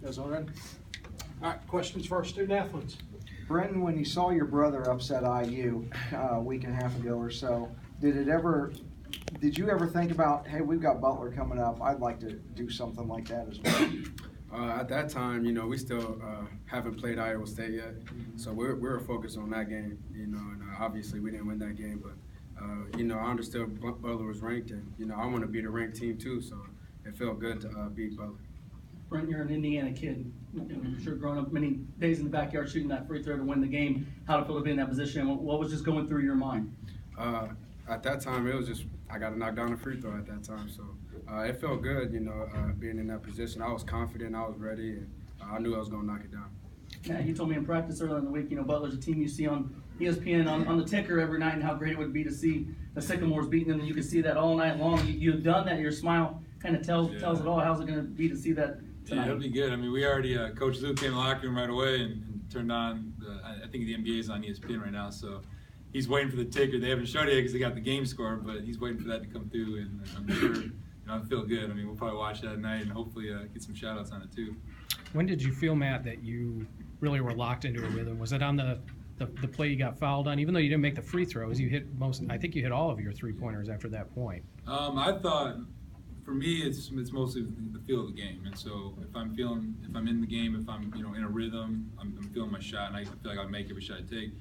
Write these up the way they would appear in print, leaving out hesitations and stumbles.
Guys all right? All right, questions for our student athletes? Brenton, when you saw your brother upset IU a week and a half ago or so, did you ever think about, hey, we've got Butler coming up, I'd like to do something like that as well? At that time, we still haven't played Iowa State yet, so we were focused on that game, and obviously we didn't win that game, but I understood Butler was ranked, and I want to beat a ranked team too, so it felt good to beat Butler. Brent, you're an Indiana kid. I'm sure growing up many days in the backyard shooting that free throw to win the game. How to feel to be in that position? What was just going through your mind? At that time, it was just I got to knock down a free throw at that time, so it felt good, being in that position. I was confident, I was ready, and I knew I was going to knock it down. Yeah, you told me in practice earlier in the week, Butler's a team you see on ESPN on the ticker every night, and how great it would be to see the Sycamores beating them, and you could see that all night long. You've done that. Your smile kind of tells it all. How's it going to be to see that tonight? Yeah, it'll be good. I mean, we already Coach Lou came in the locker room right away and turned on I think the NBA is on ESPN right now, so he's waiting for the ticker. They haven't showed it yet because they got the game score, but he's waiting for that to come through, and I'm sure I feel good. I mean, we'll probably watch that tonight and hopefully get some shout-outs on it too. When did you feel, Matt, that you really were locked into a rhythm? Was it on the play you got fouled on? Even though you didn't make the free throws, you hit I think you hit all of your three-pointers after that point. I thought, for me, it's mostly the feel of the game, and so if I'm in the game, if I'm in a rhythm, I'm feeling my shot, and I feel like I'll make every shot I take.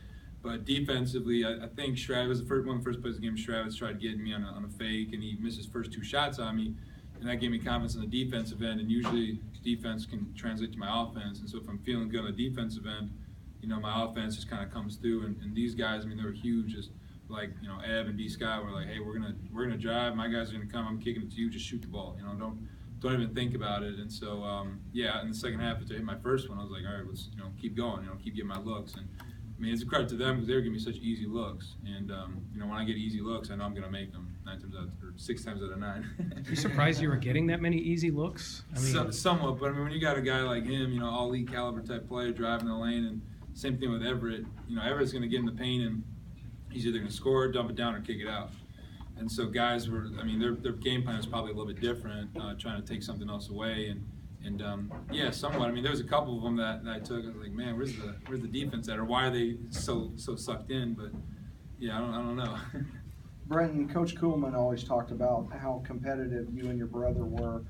But defensively, I think Travis, one of the first plays of the game, Travis tried getting me on a fake, and he missed his first two shots on me, and that gave me confidence on the defensive end, and usually defense can translate to my offense, and so if I'm feeling good on the defensive end, my offense just kind of comes through, and these guys, I mean, they were huge, just like, Ev and D. Scott were like, hey, we're gonna drive, my guys are gonna come, I'm kicking it to you, just shoot the ball, don't even think about it. And so in the second half, after I hit my first one, I was like, all right, let's keep going, keep getting my looks. And I mean, it's a credit to them because they were giving me such easy looks, and when I get easy looks, I know I'm gonna make them 6 times out of 9. Are you surprised you were getting that many easy looks? I mean, somewhat, but I mean, when you got a guy like him, all elite caliber type player driving the lane, and same thing with Everett. Everett's gonna get in the paint, and he's either gonna score, dump it down, or kick it out. And so guys were, I mean, their game plan was probably a little bit different, trying to take something else away, and somewhat. I mean, there was a couple of them that I took. I was like, man, where's the defense at, or why are they so sucked in? But yeah, I don't know. Brenton, Coach Hulman always talked about how competitive you and your brother were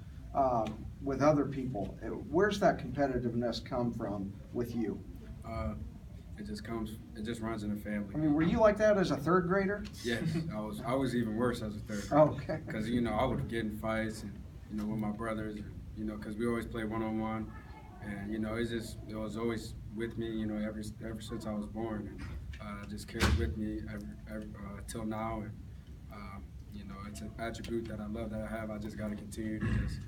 with other people. Where's that competitiveness come from with you? It just runs in the family. I mean, were you like that as a third grader? Yes, I was even worse as a third grader. Oh, okay. Because I would get in fights, and with my brothers, because we always play one-on-one, and it was always with me, ever since I was born, and just carried with me till now, and it's an attribute that I love that I have. I just got to continue to just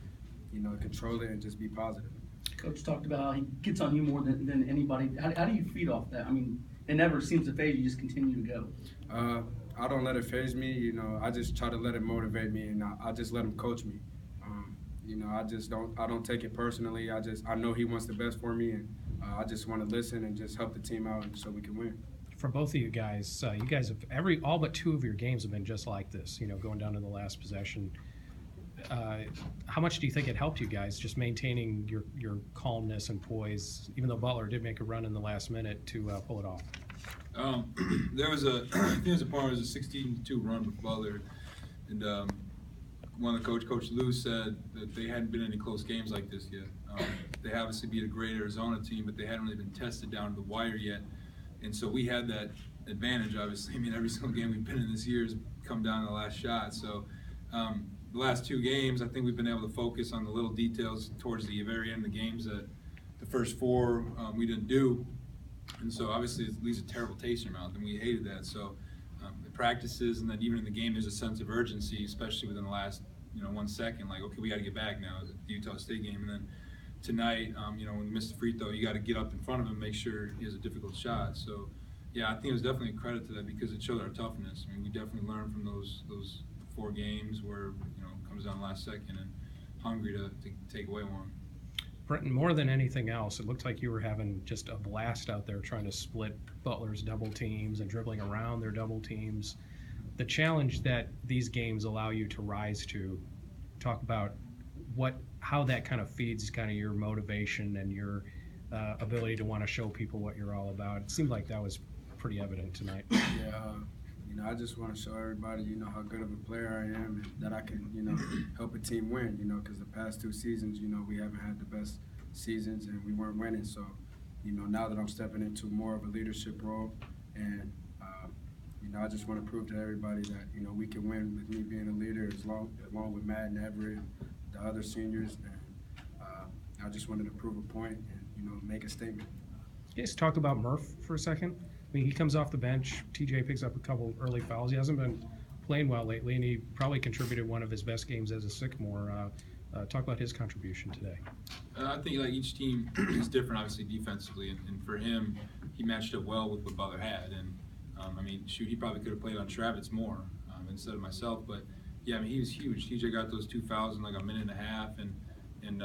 control it and just be positive. Coach talked about how he gets on you more than anybody. How do you feed off that? I mean, it never seems to phase you. Just continue to go. I don't let it phase me. I just try to let it motivate me, and I just let him coach me. I don't take it personally. I know he wants the best for me, and I just want to listen and just help the team out so we can win. For both of you guys have all but 2 of your games have been just like this. Going down to the last possession. How much do you think it helped you guys just maintaining your calmness and poise, even though Butler did make a run in the last minute to pull it off? There was I think there was a point where it was a 16-2 run with Butler, and one of Coach Lou said that they hadn't been in any close games like this yet. They obviously beat a great Arizona team, but they hadn't really been tested down to the wire yet, and so we had that advantage. Obviously, I mean, every single game we've been in this year has come down to the last shot. So. The last 2 games, I think we've been able to focus on the little details towards the very end of the games that the first 4 we didn't do, and so obviously it leaves a terrible taste in your mouth, and we hated that. So the practices, and then even in the game, there's a sense of urgency, especially within the last 1 second. Like, okay, we got to get back now. The Utah State game, and then tonight, when you miss the free throw, you got to get up in front of him, make sure he has a difficult shot. So yeah, I think it was definitely a credit to that because it showed our toughness. I mean, we definitely learned from those 4 games where it comes down last second and hungry to take away one. Brenton, more than anything else, it looked like you were having just a blast out there trying to split Butler's double teams and dribbling around their double teams. The challenge that these games allow you to rise to, talk about how that kind of feeds kind of your motivation and your ability to want to show people what you're all about. It seemed like that was pretty evident tonight. Yeah, I just want to show everybody, how good of a player I am and that I can, help a team win, because the past 2 seasons, we haven't had the best seasons and we weren't winning. So, now that I'm stepping into more of a leadership role and, I just want to prove to everybody that, we can win with me being a leader along with Matt and Everett, the other seniors. And I just wanted to prove a point and, make a statement. You guys talk about Murph for a second. I mean, he comes off the bench. TJ picks up a couple early fouls. He hasn't been playing well lately, and he probably contributed one of his best games as a Sycamore. Talk about his contribution today. I think like each team is different, obviously defensively, and for him, he matched up well with what Butler had. And shoot, he probably could have played on Travis more instead of myself. But yeah, he was huge. TJ got those 2 fouls in like a minute and a half, and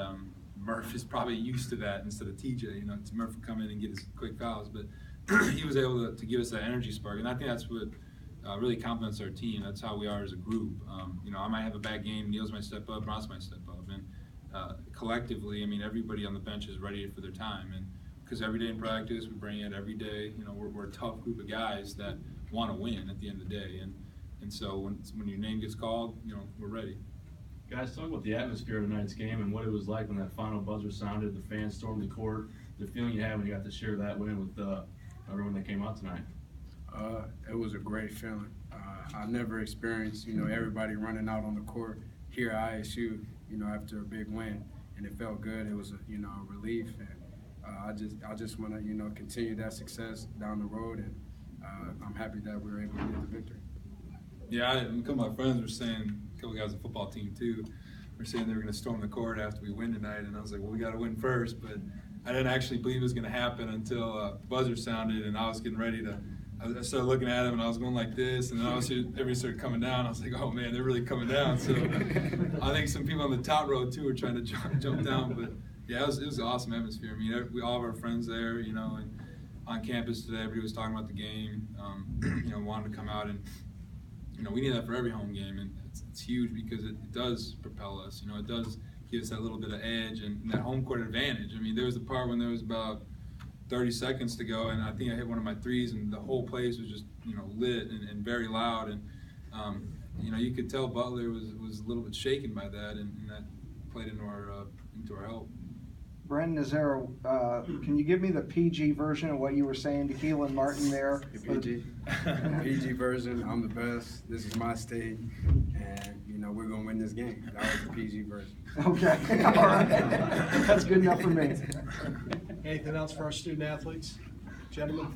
Murph is probably used to that instead of TJ. It's Murph would come in and get his quick fouls, but he was able to give us that energy spark, and I think that's what really complements our team. That's how we are as a group. I might have a bad game, Niels might step up, Ross might step up, and collectively, everybody on the bench is ready for their time, and because every day in practice, we bring it every day. We're a tough group of guys that want to win at the end of the day, and so when your name gets called, we're ready. Guys, talk about the atmosphere of tonight's game and what it was like when that final buzzer sounded, the fans stormed the court, the feeling you had when you got to share that win with everyone that came out tonight. It was a great feeling. I've never experienced, everybody running out on the court here at ISU, after a big win, and it felt good. It was a relief, and I just want to, continue that success down the road, and I'm happy that we were able to get the victory. Yeah, a couple of my friends were saying, a couple of guys on the football team too, were saying they were going to storm the court after we win tonight, and I was like, well, we got to win first, but I didn't actually believe it was going to happen until buzzer sounded, and I was getting ready to. I started looking at him, and I was going like this, and then everybody started coming down. I was like, oh man, they're really coming down. So I think some people on the top row too were trying to jump down, but yeah, it was an awesome atmosphere. We all of our friends there, and on campus today, everybody was talking about the game. Wanted to come out, and we need that for every home game, and it's huge because it does propel us. It does give us that little bit of edge and that home court advantage. there was a part when there was about 30 seconds to go, and I think I hit one of my threes, and the whole place was just lit and very loud, and you could tell Butler was a little bit shaken by that, and that played into our help. Brenton, can you give me the PG version of what you were saying to Keelan Martin there? PG version. I'm the best. This is my state, and we're gonna win this game. That was the PG version. Okay, all right. That's good enough for me. Anything else for our student athletes? Gentlemen?